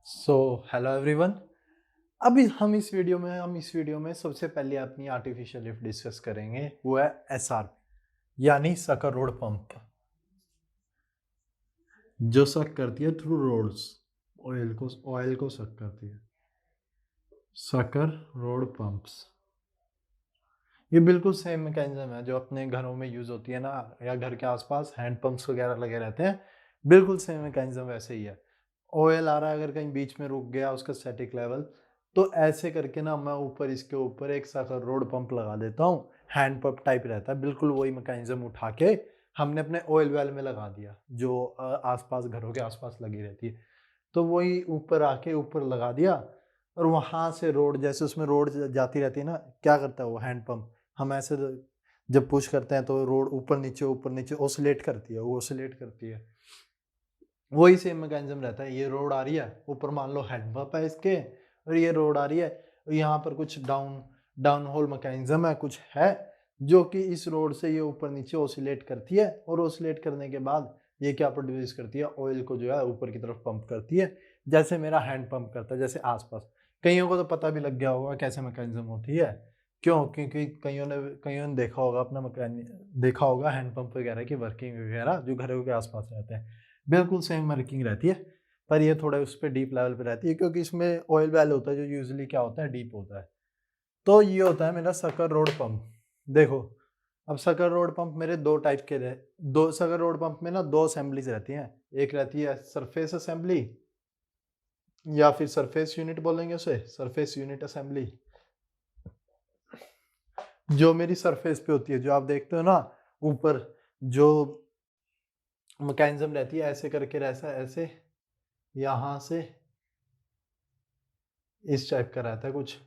So hello everyone. अभी हम इस वीडियो में सबसे पहले अपनी आर्टिफिशियल लिफ्ट डिस्कस करेंगे। वो है एसआरपी यानी सकर रोड पंप, जो सक करती है थ्रू रोड्स। ऑयल को सक करती है। सकर रोड पंप्स ये बिल्कुल सेम मैकेनिज्म है जो अपने घरों में यूज होती है ना, या घर के आसपास हैंड पंप्स वगैरह लगे रहते हैं। बिल्कुल सेम मैकेनिज्म वैसे ही है। ऑयल आ रहा है, अगर कहीं बीच में रुक गया उसका स्टैटिक लेवल, तो ऐसे करके ना मैं ऊपर इसके ऊपर एक साकर रोड पंप लगा देता हूँ। हैंड पंप टाइप रहता है, बिल्कुल वही मैकेनिज्म उठा के हमने अपने ऑयल वेल में लगा दिया, जो आसपास घरों के आसपास लगी रहती है। तो वही ऊपर आके ऊपर लगा दिया, और वहां से रोड, जैसे उसमें रोड जाती रहती है ना, क्या करता है वो हैंड पंप, हम ऐसे जब पुश करते हैं तो रोड ऊपर नीचे ओसिलेट करती है, वो ओसिलेट करती है। वही सेम मैकेनिज्म रहता है। ये रोड आ रही है ऊपर, मान लो हैंड पंप है इसके, और ये रोड आ रही है, और यहाँ पर कुछ डाउन होल मैकेनिज्म है, कुछ है जो कि इस रोड से ये ऊपर नीचे ओसिलेट करती है, और ओसिलेट करने के बाद ये क्या प्रोड्यूस करती है, ऑयल को जो है ऊपर की तरफ पंप करती है, जैसे मेरा हैंड पंप करता है, जैसे आसपास। कईयों को तो पता भी लग गया होगा कैसे मैकेनिज्म होती है। क्यों? क्योंकि कईयों ने देखा होगा अपना देखा होगा हैंड पंप वगैरह की वर्किंग वगैरह, जो घरों के आसपास रहते हैं। बिल्कुल सेम वर्किंग रहती है, पर ये थोड़ा उस पर डीप लेवल पे रहती है, क्योंकि इसमें ऑयल वेल होता है जो यूजुअली क्या होता है, डीप होता है। तो ये होता है मेरा सकर रोड पंप। देखो, अब सकर रोड पंप मेरे दो टाइप के रहे। दो सकर रोड पंप में ना दो असेंबलीज रहती हैं। एक रहती है सरफेस असेंबली, या फिर सरफेस यूनिट बोलेंगे उसे, सरफेस यूनिट असेंबली, जो मेरी सरफेस पे होती है, जो आप देखते हो ना ऊपर, जो मैकेनिज्म रहती है ऐसे करके, ऐसा ऐसे, यहां से इस टाइप का रहता है कुछ,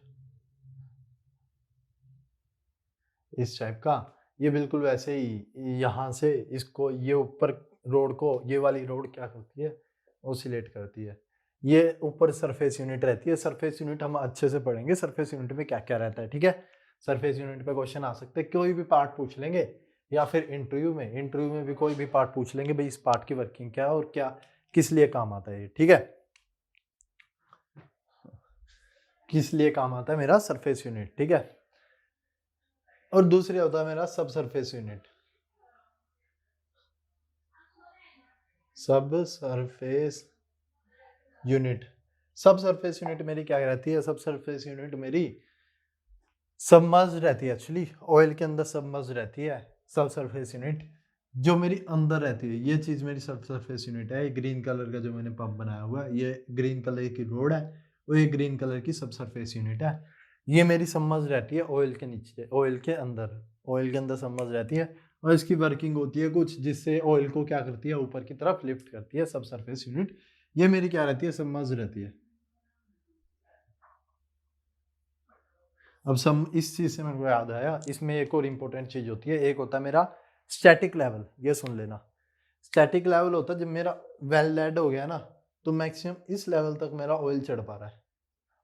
इस टाइप का। ये बिल्कुल वैसे ही यहाँ से इसको, ये ऊपर रोड को, ये वाली रोड क्या करती है, ओसिलेट करती है। ये ऊपर सरफेस यूनिट रहती है। सरफेस यूनिट हम अच्छे से पढ़ेंगे, सरफेस यूनिट में क्या क्या रहता है, ठीक है। सरफेस यूनिट पे क्वेश्चन आ सकते हैं, कोई भी पार्ट पूछ लेंगे, या फिर इंटरव्यू में भी कोई भी पार्ट पूछ लेंगे, भाई इस पार्ट की वर्किंग क्या है और क्या किस लिए काम आता है, ठीक है। किस लिए काम आता है मेरा सरफेस यूनिट, ठीक है। और दूसरे होता है मेरा सब सरफेस यूनिट। सब सरफेस यूनिट, सब सरफेस यूनिट मेरी क्या रहती है, सब सरफेस यूनिट मेरी सबमर्ज रहती है, एक्चुअली ऑयल के अंदर सबमर्ज रहती है। सब सरफेस यूनिट जो मेरी अंदर रहती है, ये चीज मेरी सब सरफेस यूनिट है। ग्रीन कलर का जो मैंने पंप बनाया हुआ है, ये ग्रीन कलर की रोड है, और ये ग्रीन कलर की सब सरफेस यूनिट है। ये मेरी सबमर्ज रहती है ऑयल के नीचे, ऑयल के अंदर सबमर्ज रहती है, और इसकी वर्किंग होती है कुछ, जिससे ऑयल को क्या करती है, ऊपर की तरफ लिफ्ट करती है सब सरफेस यूनिट। ये मेरी क्या रहती है, सबमर्ज रहती है। अब सब इस चीज से मेरे को याद आया, इसमें एक और इम्पोर्टेंट चीज होती है, एक होता है मेरा स्टैटिक लेवल। ये सुन लेना, स्टैटिक लेवल होता है जब मेरा वेल डेड हो गया ना, तो मैक्सिमम इस लेवल तक मेरा ऑयल चढ़ पा रहा है,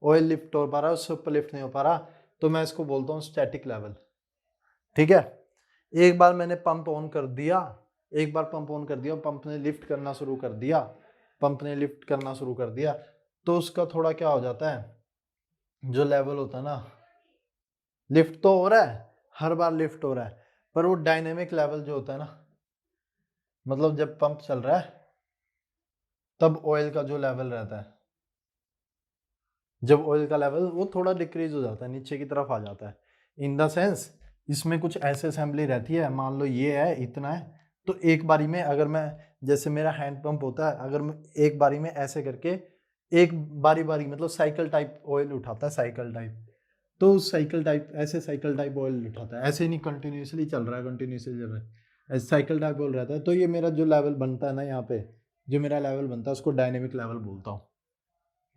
ऑयल लिफ्ट हो पा रहा है, उससे ऊपर लिफ्ट नहीं हो पा रहा, तो मैं इसको बोलता हूँ स्टैटिक लेवल, ठीक है। एक बार मैंने पंप ऑन कर दिया, पंप ने लिफ्ट करना शुरू कर दिया, तो उसका थोड़ा क्या हो जाता है, जो लेवल होता है ना, लिफ्ट तो हो रहा है, हर बार लिफ्ट हो रहा है, पर वो डायनेमिक लेवल जो होता है ना, मतलब जब पंप चल रहा है तब ऑयल का जो लेवल रहता है, जब ऑयल का लेवल वो थोड़ा डिक्रीज हो जाता है, नीचे की तरफ आ जाता है। इन द सेंस, इसमें कुछ ऐसे असेंबली रहती है, मान लो ये है, इतना है, तो एक बारी में अगर मैं, जैसे मेरा हैंड पंप होता है, अगर मैं एक बारी में ऐसे करके, एक बारी बारी मतलब साइकिल टाइप ऑयल उठाता है, साइकिल टाइप, तो साइकिल टाइप ऑयल उठाता है, ऐसे नहीं कंटिन्यूसली चल रहा है, ऐसे साइकिल टाइप ऑयल रहता है। तो ये मेरा जो लेवल बनता है ना, यहाँ पे जो मेरा लेवल बनता है उसको डायनेमिक लेवल बोलता हूँ,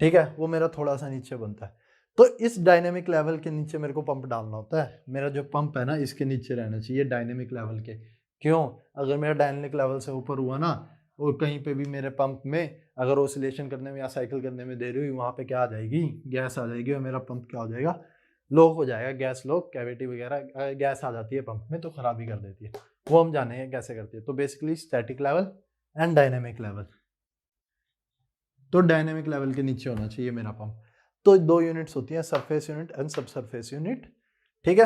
ठीक है। वो मेरा थोड़ा सा नीचे बनता है, तो इस डायनेमिक लेवल के नीचे मेरे को पंप डालना होता है। मेरा जो पंप है ना, इसके नीचे रहना चाहिए डायनेमिक लेवल के। क्यों? अगर मेरा डायनेमिक लेवल से ऊपर हुआ ना, और कहीं पे भी मेरे पंप में अगर ओसिलेशन करने में या साइकिल करने में देरी हुई, वहां पे क्या आ जाएगी, गैस आ जाएगी, और मेरा पंप क्या हो जाएगा, लॉक हो जाएगा। गैस लॉक, कैविटी वगैरह गैस आ जाती है पंप में, तो खराबी कर देती है। वो हम जानेंगे कैसे करती है। तो basically static level and dynamic level. तो डायनेमिक लेवल के नीचे होना चाहिए मेरा पंप। तो 2 यूनिट्स होती हैं, सरफेस यूनिट एंड सब सरफेस यूनिट, ठीक है।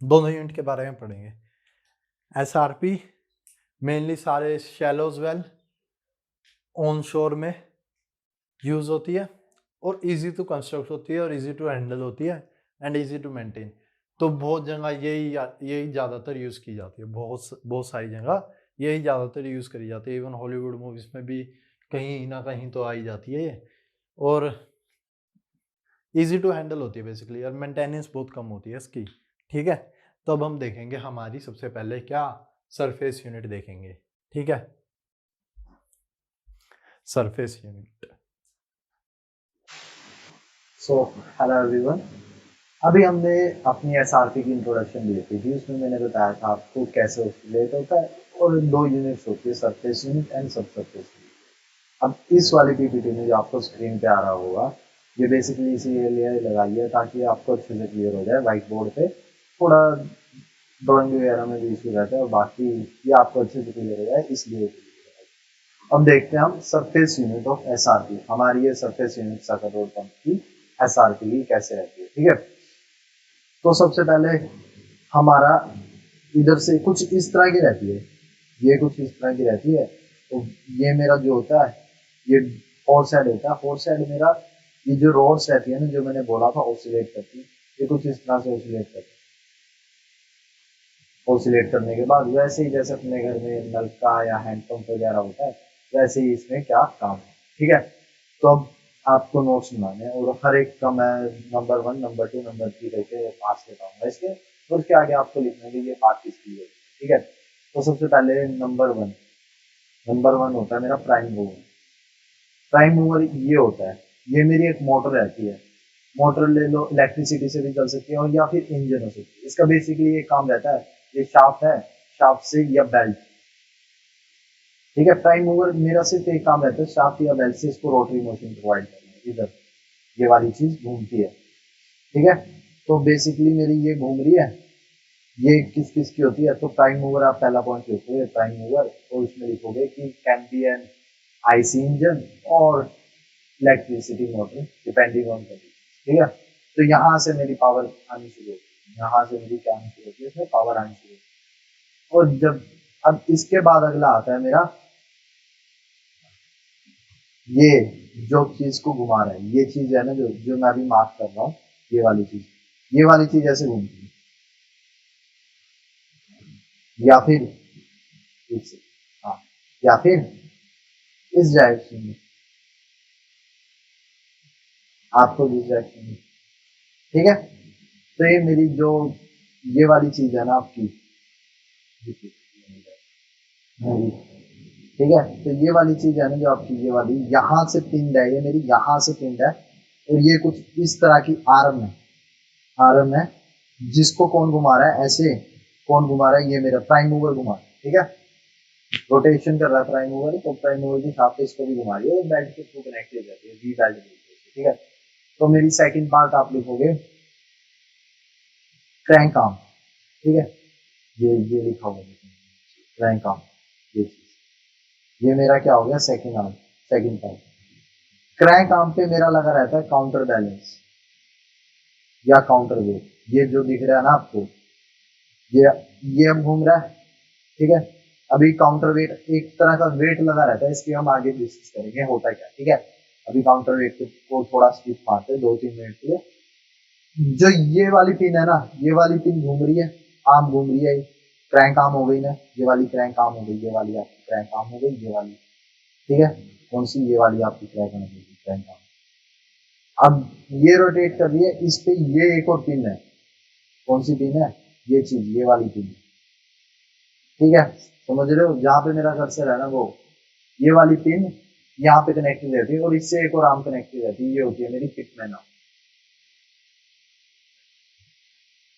दोनों यूनिट के बारे में पढ़ेंगे। एसआरपी मेनली सारे शैलोज वेल ऑन शोर में यूज होती है और इजी टू कंस्ट्रक्ट होती है और इजी टू हैंडल होती है एंड इजी टू मेंटेन। तो बहुत जगह यही ज़्यादातर यूज़ की जाती है, बहुत सारी जगह यही ज़्यादातर यूज़ करी जाती है। इवन हॉलीवुड मूवीज़ में भी कहीं ना कहीं तो आई जाती है ये, और इजी टू हैंडल होती है बेसिकली, और मेंटेनेंस बहुत कम होती है इसकी, ठीक है। तो अब हम देखेंगे हमारी सबसे पहले क्या सरफेस यूनिट देखेंगे, ठीक है। Surface unit. So hello everyone, अभी हमने अपनी एसआरपी की इंट्रोडक्शन दी थी, उसमें मैंने बताया था आपको कैसे ऑसिलेट होता है, और 2 यूनिट्स होती है, सरफेस यूनिट एंड सब सरफेस यूनिट। अब इस वाली पीपीटी में जो आपको स्क्रीन पे आ रहा होगा, ये बेसिकली इसीलिए लगाई है ताकि आपको अच्छे से क्लियर हो जाए। व्हाइट बोर्ड पे थोड़ा ड्राइंग वगैरह में भी इशू रहता है, और बाकी ये आपको अच्छे से क्लियर हो जाए इसलिए। अब देखते हैं हम सरफेस यूनिट ऑफ एसआरपी, हमारी ये surface unit circuit road pump की एसआरपी कैसे रहती है, ठीक है। तो सबसे पहले हमारा इधर से कुछ इस तरह की रहती है, ये कुछ इस तरह की रहती है। तो ये मेरा जो होता है ये फोर साइड होता है। फोर साइड मेरा ये जो रोड्स रहती है ना, जो मैंने बोला था ऑसिलेट करती है, ये कुछ इस तरह से ऑसिलेट करती है। ऑसिलेट करने के बाद वैसे ही जैसे अपने घर में नलका या हैंडपंप वगैरह होता है, वैसे ही इसमें क्या काम है, ठीक है। तो अब आपको नोट्स बनाने हैं, और हर एक का मैं नंबर 1, नंबर 2, नंबर 3 करके पास बताऊंगा इसके, और उसके आगे आपको लिखना है ये पार्ट किसकी है, ठीक है। तो सबसे पहले नंबर वन होता है मेरा प्राइम मूवर। प्राइम मूवर ये होता है, ये मेरी एक मोटर रहती है। मोटर ले लो, इलेक्ट्रिसिटी से भी चल सकती है, और या फिर इंजन हो सकती है। इसका बेसिकली ये काम रहता है, ये शाफ्ट है, शाफ्ट से या बेल्ट, ठीक है। प्राइम मूवर मेरा सिर्फ एक काम रहता है, शाफ्ट या बेल्ट से इसको रोटरी मोशन प्रोवाइड करना। इधर ये वाली चीज घूमती है, ठीक है। तो बेसिकली मेरी ये घूम रही है, ये किस किस की होती है। तो प्राइम मूवर आप पहला पॉइंट लिखोगे प्राइम मूवर, और उसमें लिखोगे कि can be an IC engine और electricity motor depending on condition, ठीक है। तो यहाँ से मेरी पावर आनी शुरू होती है, यहाँ से मेरी क्या आनी शुरू होती है, इसमें पावर आनी शुरू होती है। और जब अब इसके बाद अगला आता है मेरा, ये जो चीज को घुमा रहा है, ये चीज है ना जो जो मैं अभी मार्क कर रहा हूँ, ये वाली चीज ऐसे घूमती है, या फिर हाँ, या फिर इस डायरेक्शन में, आपको इस डायरेक्शन में, ठीक है। तो ये मेरी जो ये वाली चीज है ना आपकी, ठीक है। तो ये वाली चीज है ना जो आपकी, ये वाली यहाँ से पिंड है, ये मेरी यहाँ से पिंड है, और ये कुछ इस तरह की आर्म है, जिसको कौन घुमा रहा है, ऐसे कौन घुमा रहा है, ये मेरा प्राइम मूवर घुमा रहा है, ठीक है। रोटेशन कर रहा है प्राइम मूवर, तो प्राइम मूवर की शाफ्ट इसको भी घुमा रही है, बेल्ट के थ्रू कनेक्ट हो जाती है, वी बेल्ट, ठीक है। तो मेरी सेकंड पार्ट आप लिखोगे क्रैंक आर्म, ठीक है। ये लिखा होगा क्रैंक आर्म, ये मेरा क्या हो गया, second arm, second part. Crank arm पे मेरा लगा रहता है काउंटर बैलेंस या काउंटर वेट, ये जो दिख रहा है ना आपको, ये अब घूम रहा है, ठीक है। अभी काउंटर वेट एक तरह का वेट लगा रहता है, इसकी हम आगे डिस्कस करेंगे होता है क्या, ठीक है। अभी काउंटर वेट को थोड़ा स्किप मारते हैं 2-3 मिनट के लिए। जो ये वाली पिन है ना, ये वाली पिन घूम रही है, आर्म घूम रही है, क्रैंक आर्म हो गई ना, ये वाली क्रैंक आर्म हो गई, ये वाली आपकी क्रैंक आर्म हो गई, ये वाली, ठीक है। कौन सी, ये वाली आपकी क्रैंक आर्म हो गई, क्रैंक आर्म। अब ये रोटेट कर रही है, इस पे ये एक और पिन है, कौन सी पिन है, ये चीज, ये वाली पिन, ठीक है। समझ रहे हो, जहां पे मेरा कर्सर है ना, वो ये वाली पिन यहाँ पे कनेक्टेड रहती है, और इससे एक और आर्म कनेक्टेड रहती है, ये होती है मेरी पिटमैन आर्म,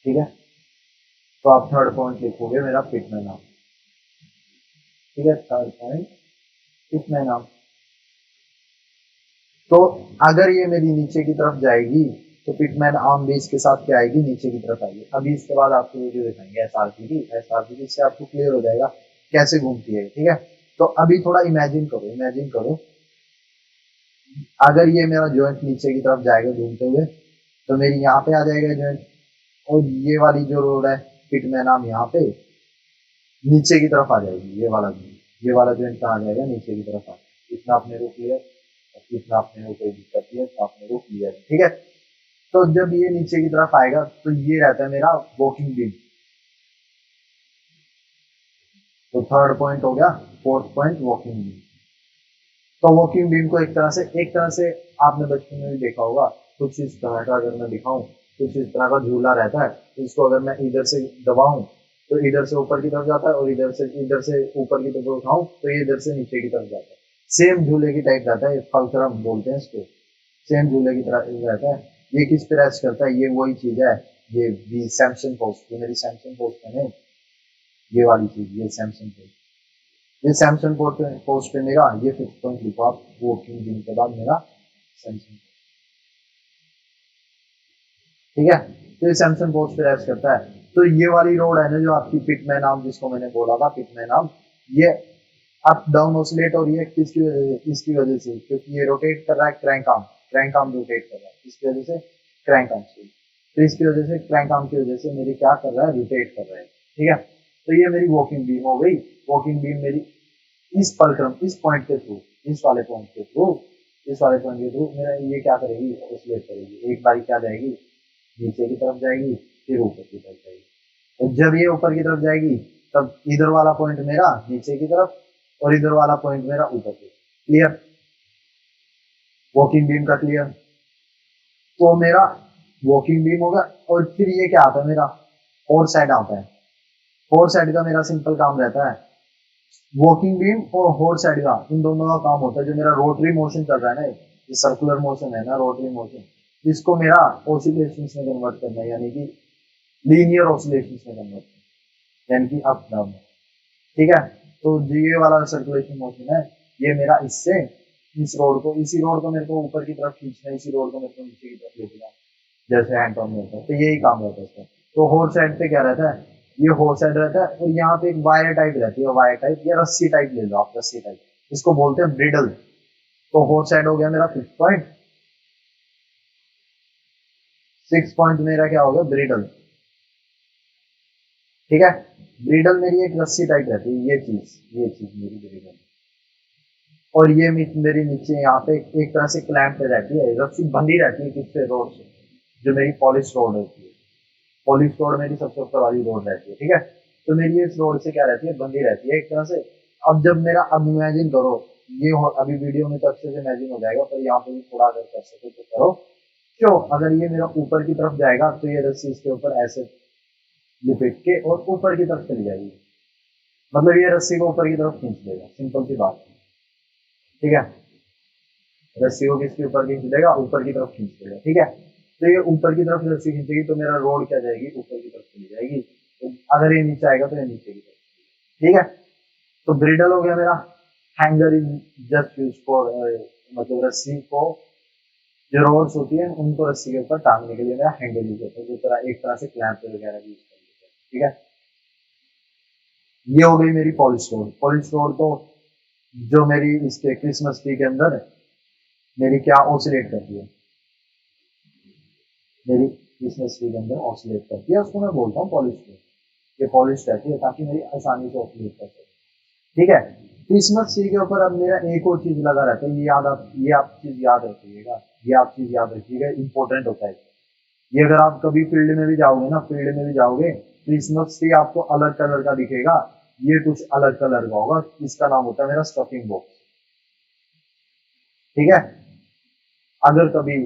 ठीक है। तो आप थर्ड पॉइंट लिखोगे मेरा पिटमैन आर्म, ठीक है। Third point Pitman arm. तो अगर ये मेरी नीचे की तरफ जाएगी, तो पिटमैन आर्म भी इसके साथ क्या आएगी, नीचे की तरफ आएगी। अभी इसके बाद आपको वीडियो दिखाएंगे एसआरपी की, इससे आपको क्लियर हो जाएगा कैसे घूमती है, ठीक है। तो अभी थोड़ा इमेजिन करो अगर ये मेरा जॉइंट नीचे की तरफ जाएगा घूमते हुए तो मेरी यहाँ पे आ जाएगा जॉइंट, और ये वाली जो रोड है पिटमैन आर्म यहाँ पे नीचे की तरफ आ जाएगी। ये वाला जॉइंट कहाँ आ जाएगा, नीचे की तरफ आ जाएगा। इतना अपने को क्लियर, और इतना अपने को कोई दिक्कत नहीं है, तो अपने को क्लियर है, ठीक है। तो जब ये नीचे की तरफ आएगा तो ये रहता है मेरा वॉकिंग बीम। तो थर्ड पॉइंट हो गया, फोर्थ पॉइंट वॉकिंग बीम। तो वॉकिंग बीम को एक तरह से आपने बचपन में भी देखा होगा, कुछ इस तरह का अगर मैं दिखाऊं, कुछ इस तरह का झूला रहता है। इसको अगर मैं इधर से दबाऊं तो इधर से ऊपर की तरफ जाता है, और इधर से ऊपर की तरफ उठाऊं तो ये इधर से नीचे की तरफ जाता है। सेम झूले की टाइप रहता है, फलक्रम बोलते हैं इसको। सेम झूले की तरह रहता है। ये किस पे रेस्ट करता है, ये वही चीज है, ये सैमसंग पोस्ट, जो मेरी सैमसंग पोस्ट है, ये वाली चीज, ये सैमसंग पोस्ट। ये सैमसंग पोस्ट पे मेरा ये फिफ्थ पॉइंट लिखो आप, वॉकिंग बीम के बाद मेरा सैमसंग, ठीक है। तो ये सैमसंग पोस्ट पे रेस्ट करता है। तो ये वाली रोड है ना जो आपकी पिटमैन आर्म, जिसको मैंने बोला था पिटमैन आर्म, ये अप डाउन ऑसिलेट हो रही है किसकी वजह से, इसकी वजह से, क्योंकि ये रोटेट कर रहा है क्रैंक आर्म रोटेट कर रहा है, इसकी वजह से क्रैंक आर्म से। तो इसकी वजह से क्रैंक आर्म की वजह से मेरी क्या कर रहा है, रोटेट कर रहा है, ठीक है। तो ये मेरी वॉकिंग बीम हो गई। वॉकिंग बीम मेरी इस पलक्रम, इस पॉइंट के थ्रू, इस वाले पॉइंट के थ्रू, इस वाले पॉइंट के थ्रू मेरा ये क्या करेगी, ऑसिलेट करेगी। एक बारी क्या जाएगी, नीचे की तरफ जाएगी, फिर ऊपर की तरफ जाएगी। और जब ये ऊपर की तरफ जाएगी तब इधर वाला पॉइंट मेरा नीचे की तरफ, और इधर वाला पॉइंट मेरा ऊपर की तरफ। क्लियर, वॉकिंग बीम का क्लियर। तो मेरा वॉकिंग बीम होगा। और फिर ये क्या आता है मेरा, फोर साइड आता है। फोर साइड का मेरा सिंपल काम रहता है, वॉकिंग बीम और होर साइड का, इन दोनों का काम होता है, जो मेरा रोटरी मोशन चल रहा है ना, ये सर्कुलर मोशन है ना, रोटरी मोशन, इसको मेरा ऑसिलेशंस में कन्वर्ट करना है, यानी कि लीनियर ऑसिलेशंस में कन्वर्ट करना, यानी कि अप डाउन, ठीक है। तो जो ये वाला सर्कुलेशन मोशन है, ये मेरा इससे इसी रोड को मेरे को ऊपर की तरफ खींचना है, इसी रोड को मेरे को नीचे की तरफ ले जाना, जैसे हैंड पंप में होता है। तो यही काम रहता है इसका। तो होर साइड पे क्या रहता है, ये होर साइड रहता है, और यहाँ पे एक वायर टाइप रहती है, वायर टाइप या रस्सी टाइप ले लो आप, रस्सी टाइप, इसको बोलते हैं ब्रिडल। तो होर साइड हो गया मेरा फिफ्थ पॉइंट। सिक्स पॉइंट मेरा क्या हो गया, ब्रिडल, ठीक है। ब्रिडल मेरी एक रस्सी टाइप रहती है, ये चीज मेरी ब्रिडल। और ये मेरी नीचे यहाँ पे एक तरह से क्लैंप पे रहती है, रस्सी बंधी रहती है किससे, रोड से, जो मेरी पॉलिश रोड होती है। पॉलिश रोड मेरी सबसे ऊपर वाली रोड रहती है, ठीक है। तो मेरी इस रोड से क्या रहती है, बंधी रहती है एक तरह से। अब जब मेरा, अब इमेजिन करो, अभी वीडियो में तो अच्छे से इमेजिन हो जाएगा, पर यहाँ पे भी थोड़ा अगर कर सको तो करो। क्यों, अगर ये मेरा ऊपर की तरफ जाएगा तो ये रस्सी इसके ऊपर ऐसे लिपट के और ऊपर की तरफ चली जाएगी, मतलब ये रस्सी को ऊपर की तरफ खींच लेगा, सिंपल सी बात है, ठीक है। रस्सी को किसके ऊपर खींच लेगा, ऊपर की तरफ खींच लेगा, ठीक है। तो ये ऊपर की तरफ रस्सी खींचेगी तो मेरा रोड क्या जाएगी, ऊपर की तरफ चली जाएगी। तो अगर ये नीचे आएगा तो ये नीचे की तरफ, ठीक है। तो ब्रिडल हो गया मेरा। Hanger is just use for, मतलब रस्सी को, जो रोड्स होती है उनको रस्सी के ऊपर टांगने के लिए मेरा हैंगर यूज होता है, जो तरह एक तरह से क्लैंप वगैरह यूज कर लेते हैं, ठीक है। ये हो गई मेरी पॉलिश रोड। पॉलिश रोड तो जो मेरी इसके क्रिसमस ट्री के अंदर मेरी क्या ऑसिलेट करती है, मेरी क्रिसमस ट्री के अंदर ऑसिलेट करती है, उसको मैं बोलता हूँ पॉलिश रोड। ये पॉलिश रहती है ताकि मेरी आसानी से ऑसिलेट कर सके, ठीक है। क्रिसमस ट्री के ऊपर अब मेरा एक और चीज लगा रहता है, ये आप चीज याद रखिएगा, ये आप चीज याद रखिएगा, इंपॉर्टेंट होता है ये। अगर आप कभी फील्ड में भी जाओगे ना, फील्ड में भी जाओगे, क्रिसमस ट्री आपको अलग कलर का दिखेगा, ये कुछ अलग कलर का होगा, इसका नाम होता है मेरा स्टफिंग बॉक्स, ठीक है। अगर कभी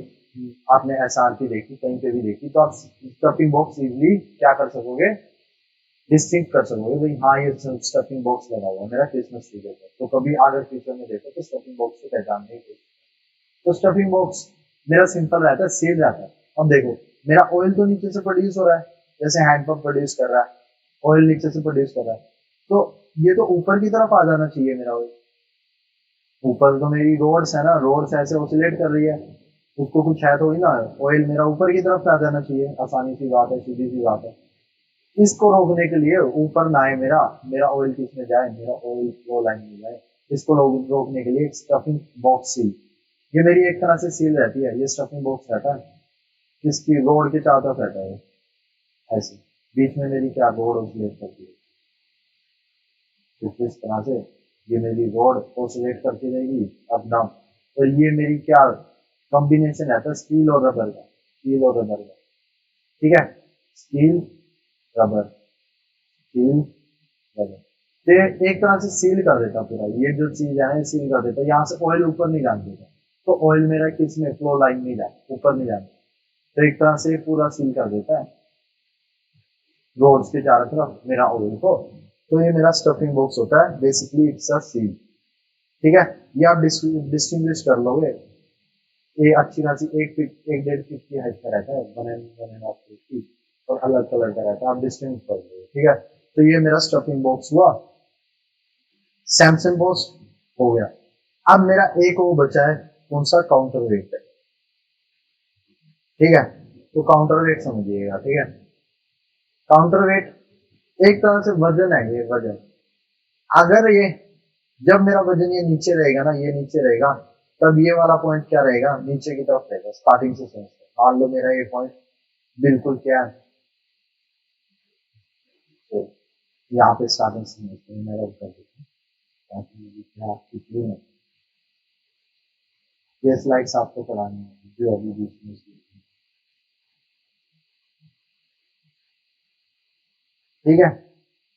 आपने एसआरपी देखी, कहीं पे भी देखी, तो आप स्टफिंग बॉक्स इजिली क्या कर सकोगे, डिस्टिंक्ट कर सकोगे, भाई हाँ ये स्टफिंग बॉक्स लगा हुआ है मेरा क्रिसमस ट्री के ऊपर। तो कभी अगर फ्यूचर में देखो तो स्टफिंग बॉक्स को पहचानने की कोशिश। तो स्टफिंग बॉक्स मेरा सिंपल रहता है, सील रहता है। अब देखो, मेरा ऑयल तो नीचे से प्रोड्यूस हो रहा है, जैसे हैंडपंप प्रोड्यूस कर रहा है, ऑयल नीचे से प्रोड्यूस कर रहा है, तो ये तो ऊपर की तरफ आ जाना चाहिए मेरा ऑयल। ऊपर तो मेरी रोड्स है ना, रोड्स ऐसे ऑसिलेट कर रही है, उसको कुछ है तो ही ना, ऑयल मेरा ऊपर की तरफ आ जाना चाहिए, आसानी सी बात है, सीधी सी बात है। इसको रोकने के लिए ऊपर ना आए मेरा मेरा ऑयल किस में जाए, मेरा ऑयल फ्लो लाइन में जाए, इसको रोकने के लिए एक स्टफिंग बॉक्स सील, ये मेरी एक तरह से सील रहती है, ये स्टफिंग बॉक्स रहता है इसकी रोड के चारों तरफ रहता है ऐसे, बीच में मेरी क्या रोड ऑसिलेट करती है, तो इस तरह से ये मेरी रोड ऑसिलेट करती रहेगी अप डाउन। और ये मेरी क्या कॉम्बिनेशन रहता है स्टील और रबर का, स्टील और रबर का, ठीक है, स्टील रबर, स्टील रबर। तो ये एक तरह से सील कर देता पूरा, ये जो चीज है सील कर देता, यहाँ से ऑयल ऊपर नहीं जाने देता, तो ऑयल मेरा किस में फ्लो लाइन नहीं जाए, ऊपर नहीं जाने, तो एक तरह से पूरा सील कर देता है रोड्स के चारों तरफ मेरा ऑयल को। तो ये मेरा स्टफिंग बॉक्स होता है, बेसिकली इट्स अ सील, ठीक है। ये आप डिस्टिंग्विश कर लोगे, ये अच्छी खासी 1 फीट 1.5 फीट की हाइट का रहता है, 1.5 फीट, और अलग कलर का रहता है, आप डिस्टिंग्विश कर लोगे, ठीक है। तो ये मेरा स्टफिंग बॉक्स हुआ, सैमसंग बॉक्स हो गया। अब मेरा एक वो बचा है, कौन सा, काउंटर वेट है, ठीक है। तो काउंटर वेट समझिएगा, ठीक है। काउंटर वेट एक तरह से वजन है, ये वजन, अगर ये जब मेरा वजन ये नीचे रहेगा ना, ये नीचे रहेगा, तब ये वाला पॉइंट क्या रहेगा, नीचे की तरफ रहेगा, स्टार्टिंग से समझते। मान लो मेरा ये पॉइंट बिल्कुल क्या है, तो यहाँ पे स्टार्टिंग से समझते हैं, मेरा कर देता हूँ ताकि मुझे क्या पिछले में ये स्लाइड्स आपको पढ़ानी है जो अभी बीच में, ठीक है।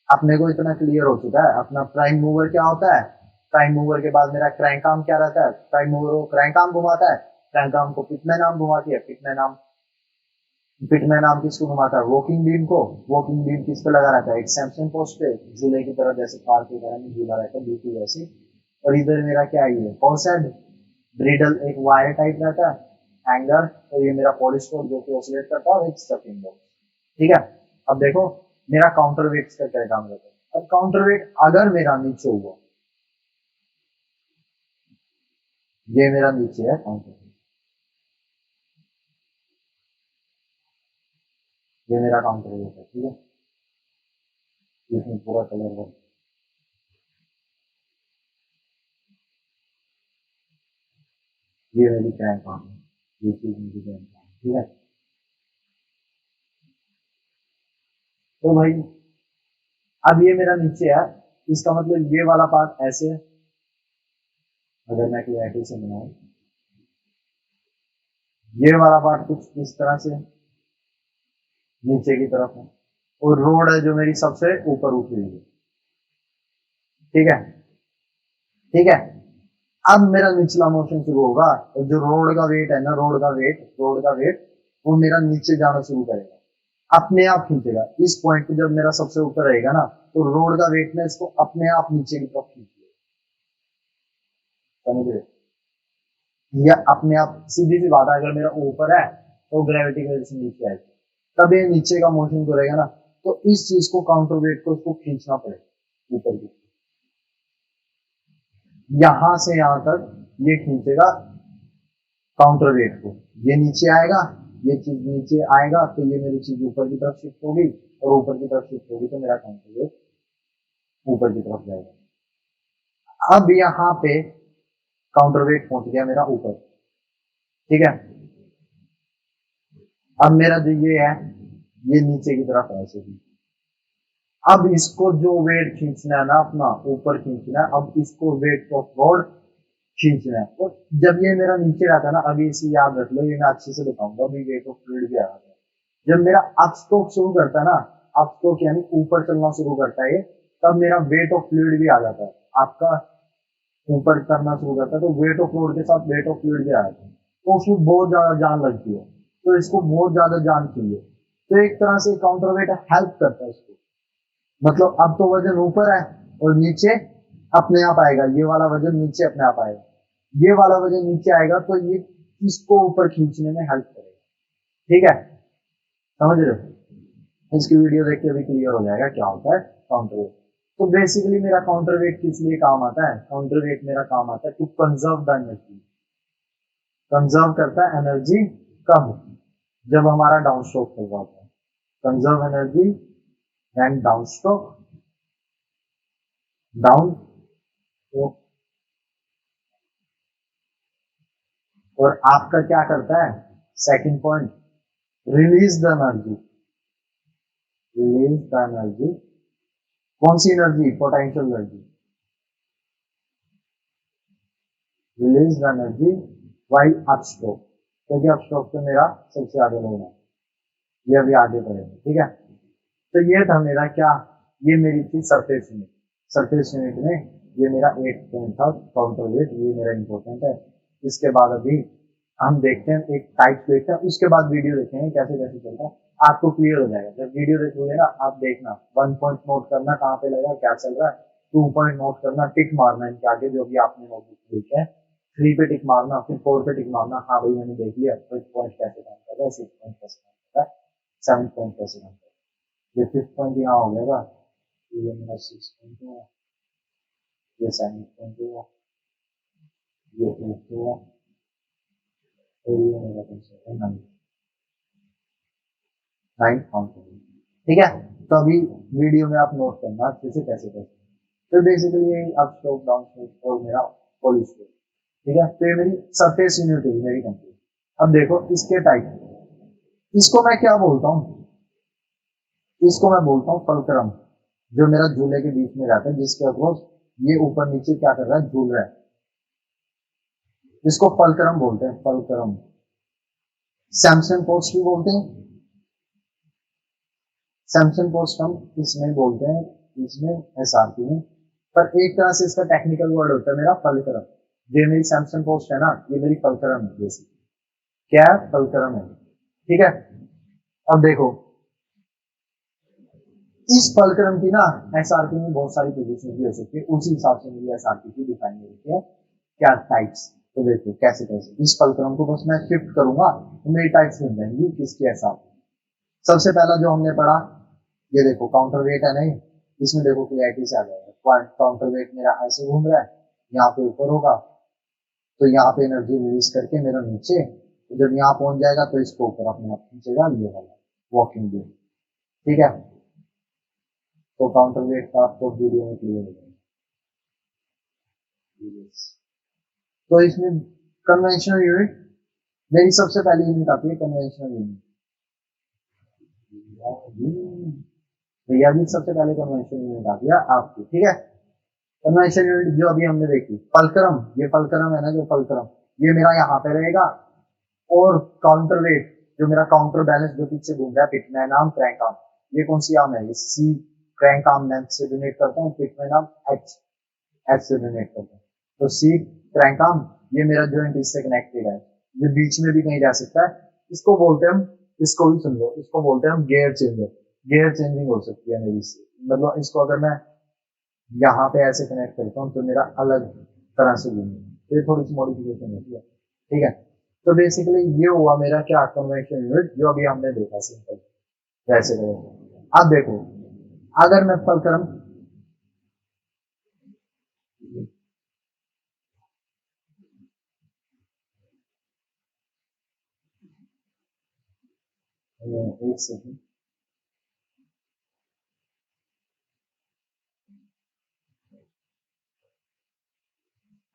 अपने को इतना क्लियर हो चुका है अपना प्राइम मूवर क्या होता है। प्राइम मूवर के बाद मेरा क्रैंक आर्म क्या रहता है, प्राइम मूवर को क्रैंक आर्म घुमाता है, क्रैंक आर्म को पिटमैन आर्म घुमाती है, पिटमैन आर्म किसको घुमाता है, वॉकिंग बीम को। वॉकिंग बीम किस पे लगा रहता है, एक सैमसंग पोस्ट पे, झूले की तरह, जैसे कार की तरह में झूला रहता है बिल्कुल वैसे। और इधर मेरा क्या है, कौन सा ब्रिडल, एक वायर टाइप रहता है हैंगर, और ये मेरा पॉलिश कोड जो कि ऑसिलेट करता है, और एक स्टफिंग बॉक्स, ठीक है। अब देखो मेरा काउंटर वेट का क्या काम करता है। अब काउंटर वेट अगर मेरा नीचे हुआ, ये मेरा नीचे है काउंटर वेट, ये मेरा काउंटर वेट है, ठीक है। इसमें पूरा कलर वर्क, ये मेरी क्रैंक आर्म है, ये चीज मेरी क्रैंक आर्म, ठीक है। तो भाई अब ये मेरा नीचे है, इसका मतलब ये वाला पार्ट ऐसे है, अगर मैं क्लियरिटी से बनाऊं, ये वाला पार्ट कुछ इस तरह से नीचे की तरफ है, और रोड है जो मेरी सबसे ऊपर उठी हुई है, ठीक है, ठीक है। अब मेरा निचला मोशन शुरू होगा, और जो रोड का वेट है ना, रोड का वेट वो मेरा नीचे जाना शुरू करेगा, अपने आप खींचेगा। इस पॉइंट पे जब मेरा सबसे ऊपर रहेगा ना, तो रोड का वेट ना इसको अपने आप नीचे की तरफ खींचेगा, समझ रहे, या अपने आप, सीधी सी बात है, अगर मेरा ऊपर है तो ग्रेविटी की वजह से नीचे आएगा, तब ये नीचे का मोशन करेगा ना, तो इस चीज को, काउंटर वेट को, इसको खींचना पड़ेगा ऊपर की, यहां से यहां तक ये खींचेगा काउंटर वेट को, ये नीचे आएगा, ये चीज नीचे आएगा, तो ये मेरी चीज ऊपर की तरफ शिफ्ट होगी, और ऊपर की तरफ शिफ्ट होगी तो मेरा काउंटर वेट ऊपर की तरफ जाएगा। अब यहाँ पे काउंटर वेट पहुंच गया मेरा ऊपर, ठीक है। अब मेरा जो ये है, ये नीचे की तरफ ऐसे ही, अब इसको जो वेट खींचना है ना अपना, ऊपर खींचना है, अब इसको वेट ऑफ रोड खींचना है। और जब ये मेरा नीचे रहता है ना, अभी इसे याद रख लो, ये मैं अच्छे से बताऊंगा, अभी वेट ऑफ फ्लूइड भी आ रहा है। जब मेरा अपस्ट्रोक शुरू करता है ना, अपस्ट्रोक यानी ऊपर चलना शुरू करता है, तब मेरा वेट ऑफ फ्लूइड भी आ जाता है, आपका ऊपर करना शुरू करता है, तो वेट ऑफ लोड के साथ वेट ऑफ फ्लूइड भी आ जाता है, तो उसमें बहुत ज्यादा जान लगती है, तो इसको बहुत ज्यादा जान चाहिए। तो एक तरह से काउंटर वेट हेल्प करता है इसको, मतलब अब तो वजन ऊपर है और नीचे अपने आप आएगा, ये वाला वजन नीचे अपने आप आएगा, ये वाला वजन नीचे आएगा, तो ये इसको ऊपर खींचने में हेल्प करेगा, ठीक है, समझ रहे हो। इसकी वीडियो देख के अभी क्लियर हो जाएगा क्या होता है काउंटर वेट। तो बेसिकली मेरा काउंटर वेट किस लिए काम आता है, काउंटर वेट मेरा काम आता है to conserve the energy, conserve करता है एनर्जी कब, जब हमारा डाउन स्ट्रोक चल रहा होता है, conserve energy and down stroke, down, और आपका क्या करता है, second point, release the energy. Release the energy, कौन सी energy, potential energy. Release the energy while upstroke, क्योंकि अपस्ट्रोक पे मेरा सबसे ज्यादा लोड है, ये अभी आगे बढ़ेगा, ठीक है। तो ये था मेरा क्या, ये मेरी थी सरफेस यूनिट। सरफेस यूनिट में ये मेरा 8 पॉइंट था काउंटर वेट, ये मेरा इंपॉर्टेंट है। इसके बाद अभी हम देखते हैं एक टाइप देखते हैं, उसके बाद वीडियो देखेंगे कैसे कैसे चलता है, आपको क्लियर हो जाएगा। जब वीडियो देखोगे ना आप देखना, 1 पॉइंट नोट करना कहाँ पे लगा क्या चल रहा है, 2 पॉइंट नोट करना, टिक मारना इनके आगे जो भी आपने नोटबुक लिखे हैं, 3 पे टिक मारना, फिर 4 पे टिक मारना, हाँ भाई मैंने देख लिया 5 पॉइंट कैसे काम कर रहा है, 6 पॉइंट कैसे काम कर रहा है, 7 पॉइंट कैसे काम कर रहा है। ये 5th पॉइंट यहाँ हो जाएगा, ये मेरा 6 पॉइंट हुआ, ये 7 पॉइंट हुआ, ये 8 हुआ, और ये मेरा कैसे है 9 काउंट, ठीक है। तो अभी वीडियो में आप नोट करना अच्छे से कैसे कैसे। तो बेसिकली ये अप स्ट्रोक डाउन स्ट्रोक और मेरा पोली स्ट्रोक, ठीक है। तो ये मेरी सरफेस यूनिट हुई मेरी कंप्लीट। अब देखो इसके टाइप, इसको मैं क्या बोलता हूँ, इसको मैं बोलता हूँ फलक्रम, जो मेरा झूले के बीच में रहता है, जिसके अक्रॉस ये ऊपर नीचे क्या कर रहा है, झूल रहा है, इसको फलक्रम बोलते हैं, फलक्रम। सैमसन पोस्ट भी बोलते हैं, सैमसन पोस्ट हम इसमें बोलते हैं, इसमें एसआरपी में, पर एक तरह से इसका टेक्निकल वर्ड होता है मेरा फलक्रम। ये मेरी सैमसन पोस्ट है ना, ये मेरी फलक्रम है, जैसे क्या है, फलक्रम है, ठीक है। अब देखो इस फलक्रम की ना एसआरपी में बहुत सारी पोजीशन भी हो सकती है, उसी हिसाब से मेरी एसआरपी की डिफाइन होती है क्या टाइप्स। तो देखो कैसे कैसे इस फलक्रम को बस मैं शिफ्ट करूंगा तो मेरी टाइप्स बन जाएंगी किसकी एसआरपी। सबसे पहला जो हमने पढ़ा, ये देखो काउंटर वेट है, नहीं इसमें देखो क्लियरिटी से आ जाएगा, काउंटर वेट मेरा ऐसे घूम रहा है, यहाँ पे ऊपर होगा तो यहाँ पे एनर्जी रिलीज करके मेरा नीचे, तो जब यहाँ पहुंच जाएगा तो इसको ऊपर अपने आप खींचेगा, ये वाला वॉकिंग वेट, ठीक है। तो काउंटर वेट का आपको वीडियो में क्लियर हो जाएगा। तो इसमें कन्वेंशनल यूनिट, मेरी सबसे पहली यूनिट आती है कन्वेंशनल यूनिट, भैया जी सबसे पहले कन्वेंशनल यूनिट आती है आपकी, ठीक है। कन्वेंशनल यूनिट जो अभी हमने देखी फलक्रम, ये फलक्रम है ना, जो फलक्रम ये मेरा यहाँ पे रहेगा, और काउंटर वेट जो मेरा काउंटर बैलेंस जो पीछे घूम रहा है, पिटमैन आर्म, क्रैंक आर्म, ये कौन सी आर्म है, ये सी क्रैंक आर्म लेंथ से डोनेट करता हूँ, पिटमैन आर्म एच एच से डोनेट करता हूँ। तो सी क्रैंक आर्म ये मेरा जॉइंट इससे कनेक्टेड है, जो बीच में भी कहीं जा सकता है, इसको बोलते हैं हम, इसको भी सुन लो, इसको बोलते हैं हम गेयर चेंजर। गेयर चेंजिंग हो सकती है मेरी इससे, मतलब इसको अगर मैं यहाँ पे ऐसे कनेक्ट करता हूँ तो मेरा अलग तरह से घूमेगा, तो ये थोड़ी सी मॉडिफिकेशन होती है, ठीक है। तो बेसिकली ये हुआ मेरा क्या कन्वेंशनल यूनिट जो अभी हमने देखा सिंपल वैसे करें। अब देखो अगर मैं फलक्रम एक सेकंड,